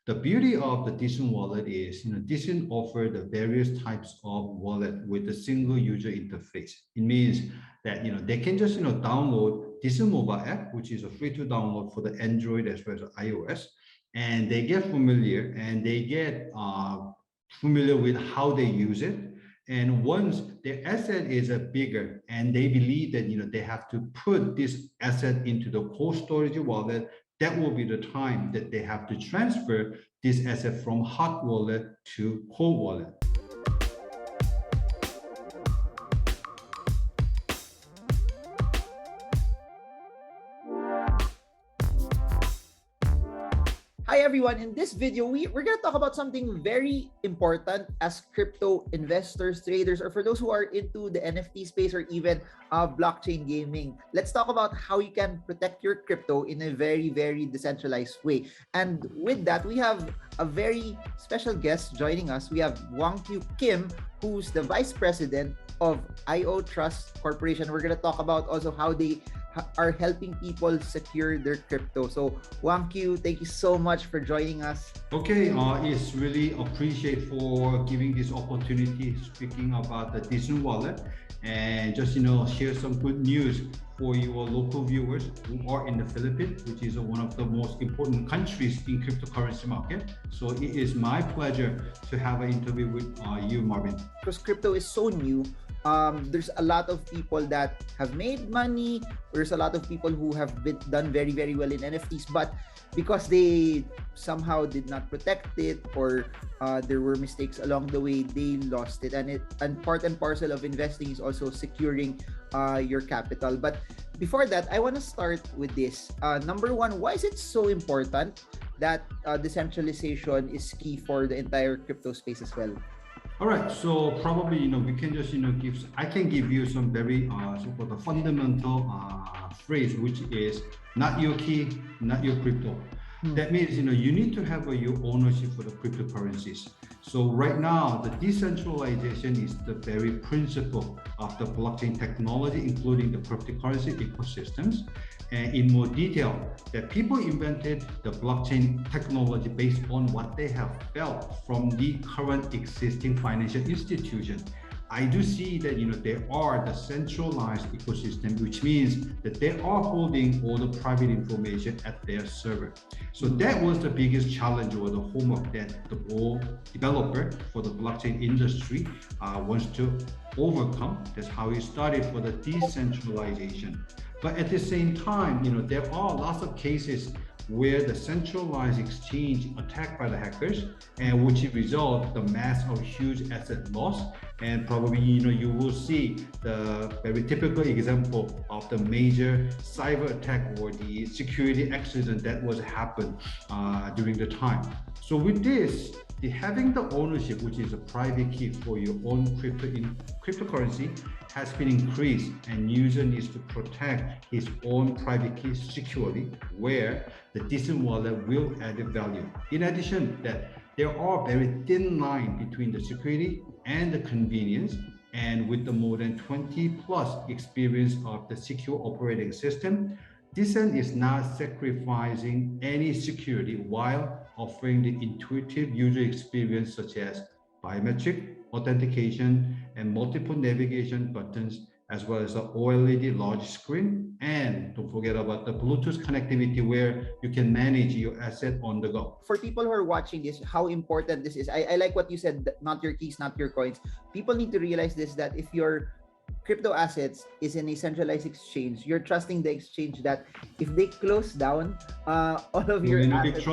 The beauty of the DCent wallet is, DCent offer the various types of wallet with a single user interface. It means that, they can just, download DCent mobile app, which is a free to download for the Android as well as iOS. And they get familiar and they get familiar with how they use it. And once their asset is bigger and they believe that, they have to put this asset into the cold storage wallet, that will be the time that they have to transfer this asset from hot wallet to cold wallet. Hi everyone, in this video, we're going to talk about something very important as crypto investors, traders, or for those who are into the NFT space or even blockchain gaming. Let's talk about how you can protect your crypto in a very, very decentralized way. And with that, we have a very special guest joining us. We have WanKyu Kim, who's the Vice President of IoTrust Corporation. We're going to talk about also how they are helping people secure their crypto. So WanKyu, thank you so much for joining us. Okay, it's really appreciate for giving this opportunity speaking about the DCent wallet and just share some good news for your local viewers who are in the Philippines, which is one of the most important countries in cryptocurrency market. So it is my pleasure to have an interview with you, Marvin. Because crypto is so new, there's a lot of people that have made money. There's a lot of people who have done very, very well in NFTs, but because they somehow did not protect it or there were mistakes along the way, they lost it. And part and parcel of investing is also securing your capital. But before that, I want to start with this. Number one, why is it so important that decentralization is key for the entire crypto space as well? All right, so probably we can just I can give you some very so-called the fundamental phrase, which is not your key, not your crypto. That means you need to have your ownership for the cryptocurrencies. So right now, the decentralization is the very principle of the blockchain technology, including the cryptocurrency ecosystems. And in more detail, that people invented the blockchain technology based on what they have felt from the current existing financial institutions. I do see that they are the centralized ecosystem, which means that they are holding all the private information at their server. So that was the biggest challenge or the homework that the whole developer for the blockchain industry wants to overcome. That's how it started for the decentralization. But at the same time, there are lots of cases where the centralized exchange attacked by the hackers, and which result the mass of huge asset loss. And probably you will see the very typical example of the major cyber attack or the security accident that was happened during the time. So with this, having the ownership, which is a private key for your own cryptocurrency, has been increased, and user needs to protect his own private key securely, where the DCent wallet will add value. In addition, that there are very thin line between the security and the convenience, and with the more than 20 plus experience of the secure operating system, DCent is not sacrificing any security while offering the intuitive user experience such as biometric authentication and multiple navigation buttons, as well as the OLED large screen. And don't forget about the Bluetooth connectivity where you can manage your asset on the go. For people who are watching this, how important this is. I like what you said, not your keys, not your coins. People need to realize this, that if your crypto assets is in a centralized exchange, you're trusting the exchange that if they close down, all of your assets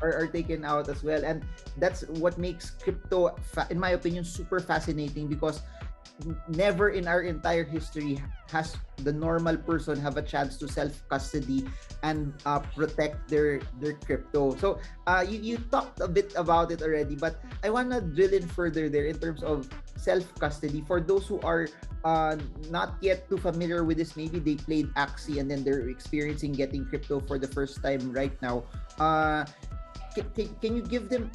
are taken out as well. And that's what makes crypto, in my opinion, super fascinating, because never in our entire history has the normal person have a chance to self-custody and protect their crypto. So you talked a bit about it already, but I want to drill in further there in terms of self-custody. For those who are not yet too familiar with this, maybe they played Axie and then they're experiencing getting crypto for the first time right now. Can you give them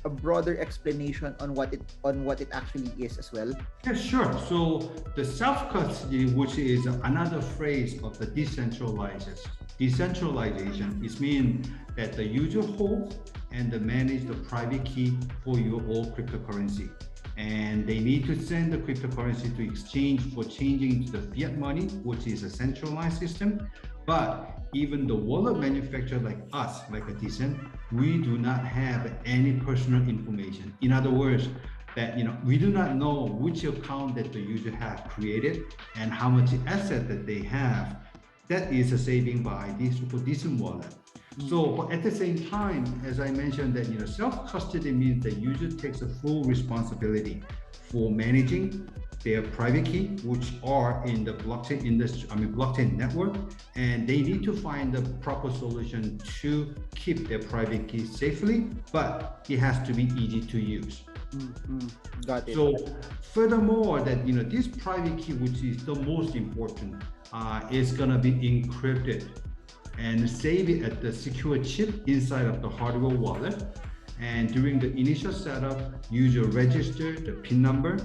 a broader explanation on what it actually is as well? Yeah, sure. So the self-custody, which is another phrase of the decentralized Decentralization, it means that the user holds and manage the private key for your all cryptocurrency. And they need to send the cryptocurrency to exchange for changing to the fiat money, which is a centralized system. But even the wallet manufacturer like us, like a DCent, we do not have any personal information. In other words, that we do not know which account that the user has created and how much asset that they have. That is a saving by this so-called DCent wallet. So, but at the same time, as I mentioned, that self-custody means the user takes a full responsibility for managing their private key, which are in the blockchain industry, blockchain network, and they need to find the proper solution to keep their private key safely, but it has to be easy to use. Got it. So, furthermore, that this private key, which is the most important, is gonna be encrypted and save it at the secure chip inside of the hardware wallet. And during the initial setup, user register the PIN number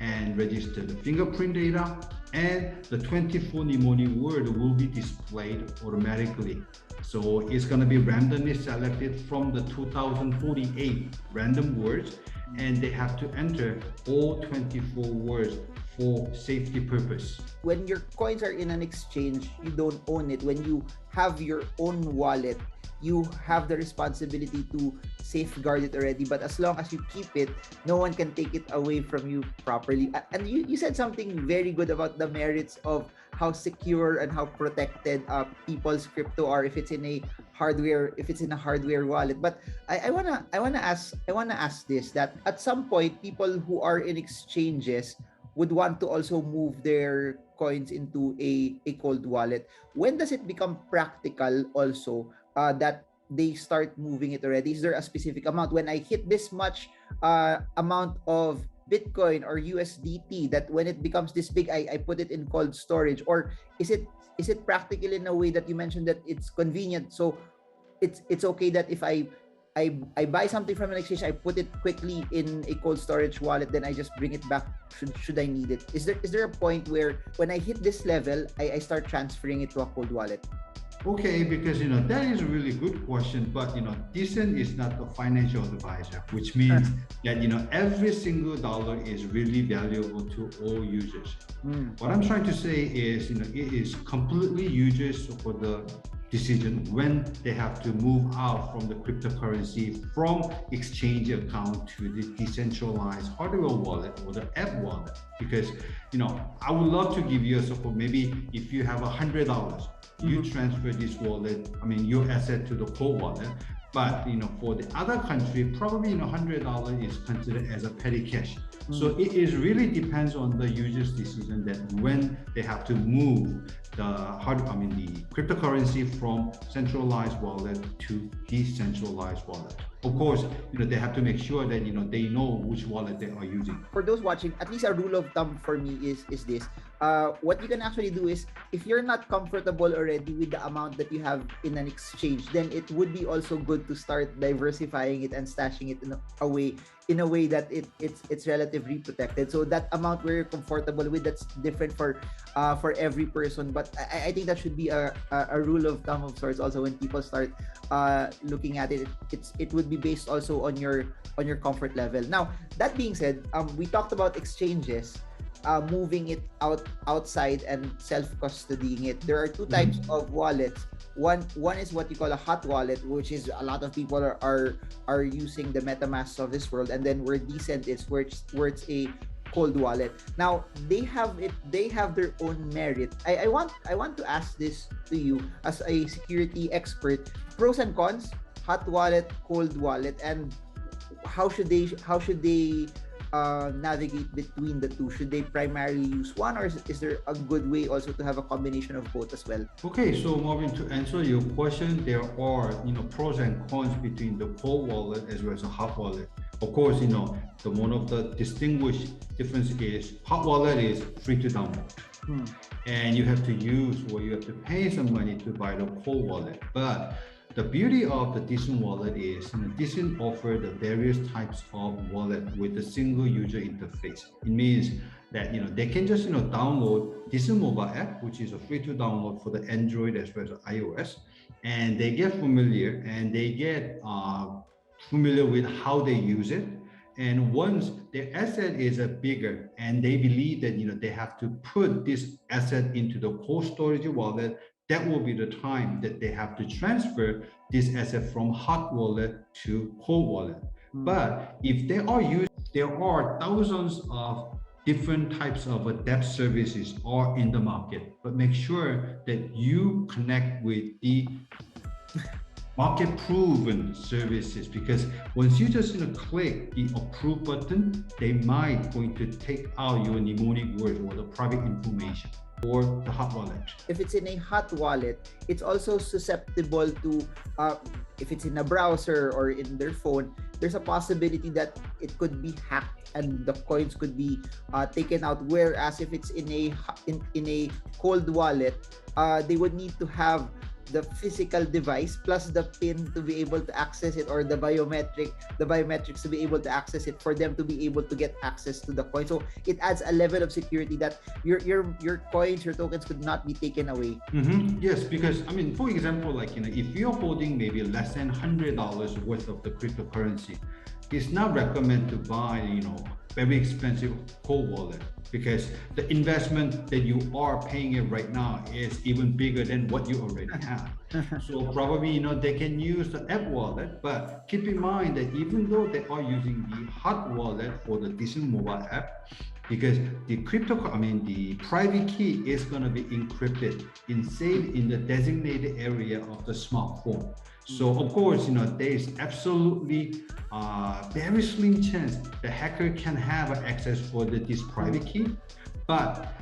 and register the fingerprint data, and the 24 mnemonic word will be displayed automatically. So it's going to be randomly selected from the 2048 random words, and they have to enter all 24 words for safety purpose. When your coins are in an exchange, you don't own it. When you have your own wallet, you have the responsibility to safeguard it already. But as long as you keep it, no one can take it away from you properly. And you said something very good about the merits of how secure and how protected people's crypto are if it's in a hardware wallet. But I wanna ask this, that at some point people who are in exchanges would want to also move their coins into a cold wallet. When does it become practical also that they start moving it already? Is there a specific amount? When I hit this much amount of Bitcoin or USDT, that when it becomes this big, I put it in cold storage? Or is it practical in a way that you mentioned that it's convenient? So it's okay that if I buy something from an exchange, I put it quickly in a cold storage wallet, then I just bring it back should I need it. Is there a point where when I hit this level, I start transferring it to a cold wallet? Okay, because that is a really good question, but DCent is not a financial advisor, which means that every single dollar is really valuable to all users. What I'm trying to say is it is completely users for the decision when they have to move out from the cryptocurrency from exchange account to the decentralized hardware wallet or the app wallet. Because I would love to give you a support. Maybe if you have $100, you transfer this wallet, your asset to the cold wallet. But for the other country, probably $100 is considered as a petty cash. So it is really depends on the user's decision that when they have to move the cryptocurrency from centralized wallet to decentralized wallet. Of course, they have to make sure that they know which wallet they are using. For those watching, at least a rule of thumb for me is this. What you can actually do is, if you're not comfortable already with the amount that you have in an exchange, then it would be also good to start diversifying it and stashing it in a way that it's relatively protected. So that amount where you're comfortable with, that's different for every person. But I think that should be a rule of thumb of sorts. Also, when people start looking at it, it would be based also on your comfort level. Now, that being said, we talked about exchanges moving it outside and self-custodying it. There are two types of wallets. One is what you call a hot wallet, which is a lot of people are using the MetaMask of this world, and then where DCent is, where it's a cold wallet. Now they have their own merit. I want to ask this to you as a security expert: pros and cons, hot wallet, cold wallet, and how should they navigate between the two? Should they primarily use one, or is there a good way also to have a combination of both as well? Okay, so Marvin, to answer your question, there are pros and cons between the cold wallet as well as a hot wallet. Of course, the one of the distinguished difference is hot wallet is free to download, and you have to use or you have to pay some money to buy the cold wallet. But the beauty of the DCent wallet is DCent offer the various types of wallet with a single user interface. It means that they can just download DCent mobile app, which is a free to download for the Android as well as iOS, and they get familiar and they get familiar with how they use it. And once their asset is bigger and they believe that they have to put this asset into the cold storage wallet, that will be the time that they have to transfer this asset from hot wallet to cold wallet. But if they are used, there are thousands of different types of debt services are in the market. But make sure that you connect with the market proven services, because once you just click the approve button, they might going to take out your mnemonic words or the private information or the hot wallet. If it's in a hot wallet, it's also susceptible to if it's in a browser or in their phone, there's a possibility that it could be hacked and the coins could be taken out. Whereas if it's in a cold wallet, they would need to have the physical device plus the pin to be able to access it, or the biometrics to be able to access it for them to be able to get access to the coin. So it adds a level of security that your coins, your tokens could not be taken away. Yes, because I mean, for example, like if you're holding maybe less than $100 worth of the cryptocurrency, it's not recommended to buy very expensive cold wallet, because the investment that you are paying it right now is even bigger than what you already have. So probably they can use the app wallet, but keep in mind that even though they are using the hot wallet for the DCent mobile app, because the the private key is going to be encrypted and saved in the designated area of the smartphone. So of course, there is absolutely very slim chance the hacker can have access for this private key. But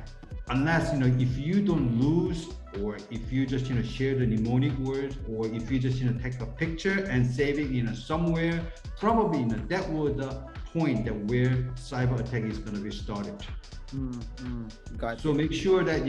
unless if you don't lose, or if you just share the mnemonic words, or if you just take a picture and save it somewhere, probably that was the point that where cyber attack is going to be started. So make sure that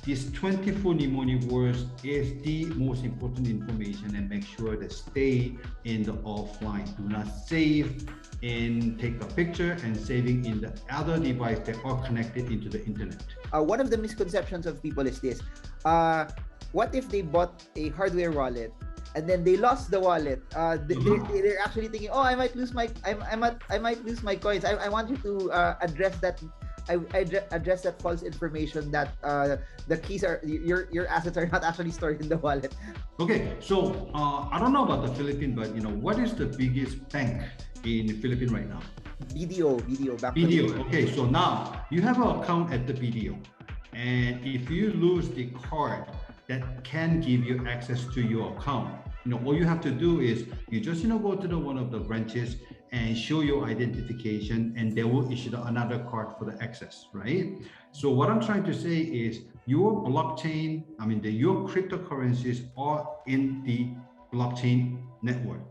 these 24 mnemonic words is the most important information, and make sure that stay in the offline. Do not save and take a picture and saving in the other device that are connected into the internet. One of the misconceptions of people is this: what if they bought a hardware wallet and then they lost the wallet? They're actually thinking, oh, I might lose my coins. I want you to address that. I address that false information that the keys are your assets are not actually stored in the wallet. Okay, so I don't know about the Philippines, but what is the biggest bank in the Philippines right now? BDO. Okay, so now you have an account at the BDO, and if you lose the card that can give you access to your account, all you have to do is you just go to one of the branches and show your identification, and they will issue another card for the access, right? So what I'm trying to say is your blockchain, your cryptocurrencies are in the blockchain network.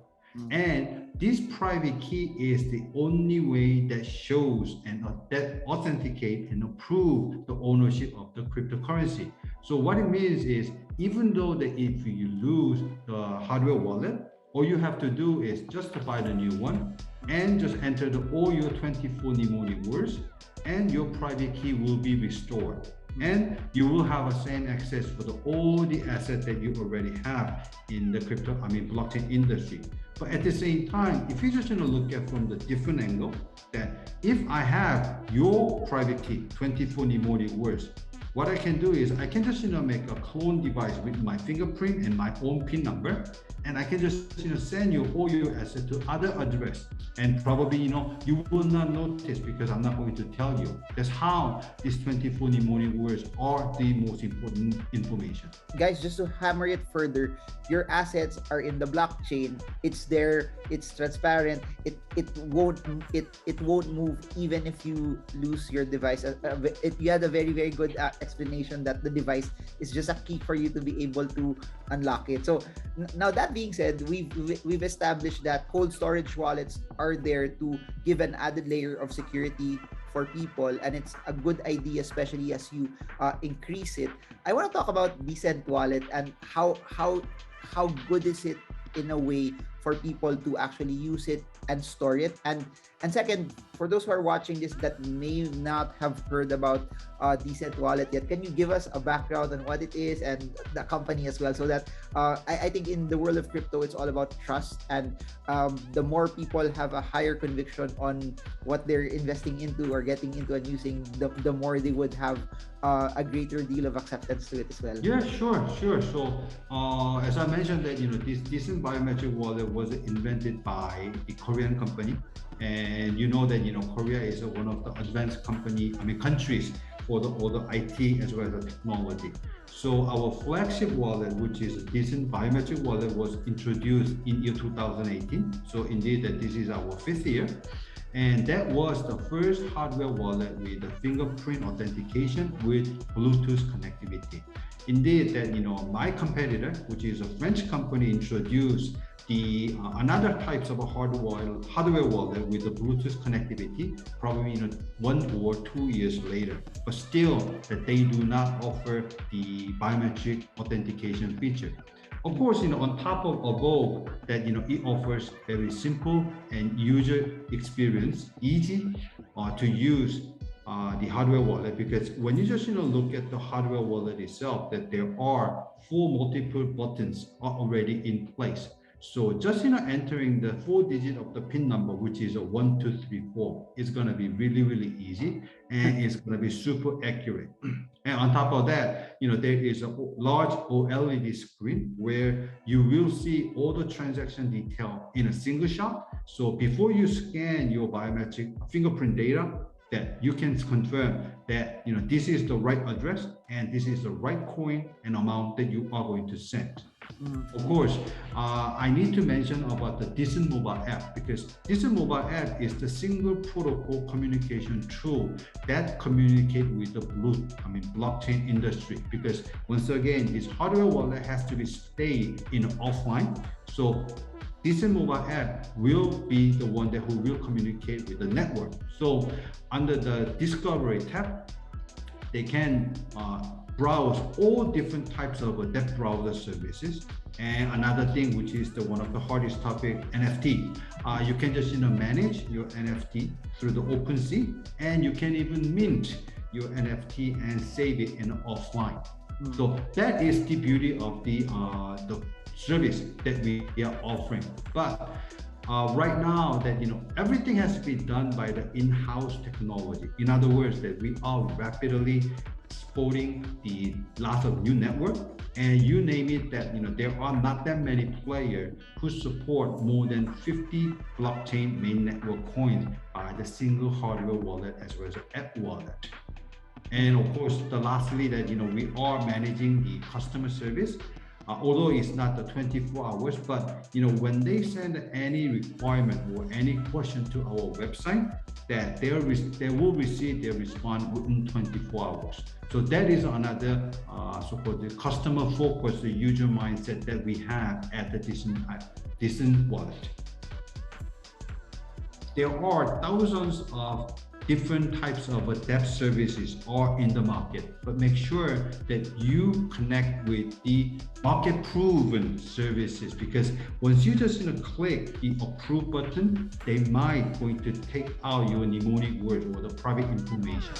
And this private key is the only way that shows and that authenticate and approve the ownership of the cryptocurrency. So what it means is, even though that if you lose the hardware wallet, all you have to do is just to buy the new one and just enter all your 24 mnemonic words, and your private key will be restored. And you will have the same access for all the assets that you already have in the blockchain industry. But at the same time, if you just look at from the different angle, that if I have your private key, 24 mnemonic words, what I can do is I can just make a clone device with my fingerprint and my own PIN number, and I can just send you all your assets to other address, and probably you will not notice because I'm not going to tell you. That's how these 24 mnemonic words are the most important information. Guys, just to hammer it further, your assets are in the blockchain. It's there. It's transparent. It won't move even if you lose your device. You had a very, very good explanation that the device is just a key for you to be able to unlock it. So now, that being said, we've established that cold storage wallets are there to give an added layer of security for people, and it's a good idea, especially as you increase it. I want to talk about DCent Wallet and how good is it in a way for people to actually use it and store it. And second, for those who are watching this that may not have heard about Decent Wallet yet, can you give us a background on what it is and the company as well, so that I think in the world of crypto, it's all about trust, and the more people have a higher conviction on what they're investing into or getting into and using, the more they would have a greater deal of acceptance to it as well. Yeah, sure. So, as I mentioned that, this Decent Biometric Wallet was invented by a Korean company, and that, Korea is one of the advanced countries for all the IT as well as the technology. So our flagship wallet, which is a Decent Biometric Wallet, was introduced in year 2018. So indeed that this is our 5th year. And that was the first hardware wallet with the fingerprint authentication with Bluetooth connectivity. Indeed that, my competitor, which is a French company, introduced the another types of a hardware wallet with the Bluetooth connectivity, probably 1 or 2 years later, but still that they do not offer the biometric authentication feature. Of course, on top of above that, it offers very simple and user experience, easy to use the hardware wallet, because when you just look at the hardware wallet itself, that there are 4 multiple buttons are already in place. So just entering the 4 digit of the PIN number, which is a 1, 2, 3, 4, is going to be really, really easy, and it's going to be super accurate. And on top of that, there is a large OLED screen where you will see all the transaction detail in a single shot. So before you scan your biometric fingerprint data, that you can confirm that this is the right address and this is the right coin and amount that you are going to send. Of course, I need to mention about the Decent mobile app, because Decent mobile app is the single protocol communication tool that communicate with the blockchain industry. Because once again, this hardware wallet has to be stay in offline. So Decent mobile app will be the one that who will communicate with the network. So under the Discovery tab, they can browse all different types of web browser services. And another thing, which is one of the hardest topic, NFT. You can just manage your NFT through the OpenSea, and you can even mint your NFT and save it in offline. So that is the beauty of the service that we are offering. But right now that everything has to be done by the in-house technology. In other words, that we are rapidly supporting the lots of new network, and you name it, that there are not that many players who support more than 50 blockchain main network coins by the single hardware wallet as well as app wallet. And of course, lastly, that we are managing the customer service. Although it's not the 24 hours, but when they send any requirement or any question to our website, that they will receive their response within 24 hours. So that is another so-called the customer focused user mindset that we have at the Decent Wallet. There are thousands of different types of debt services are in the market, but make sure that you connect with the market proven services, because once you just click the approve button, they might going to take out your mnemonic word or the private information.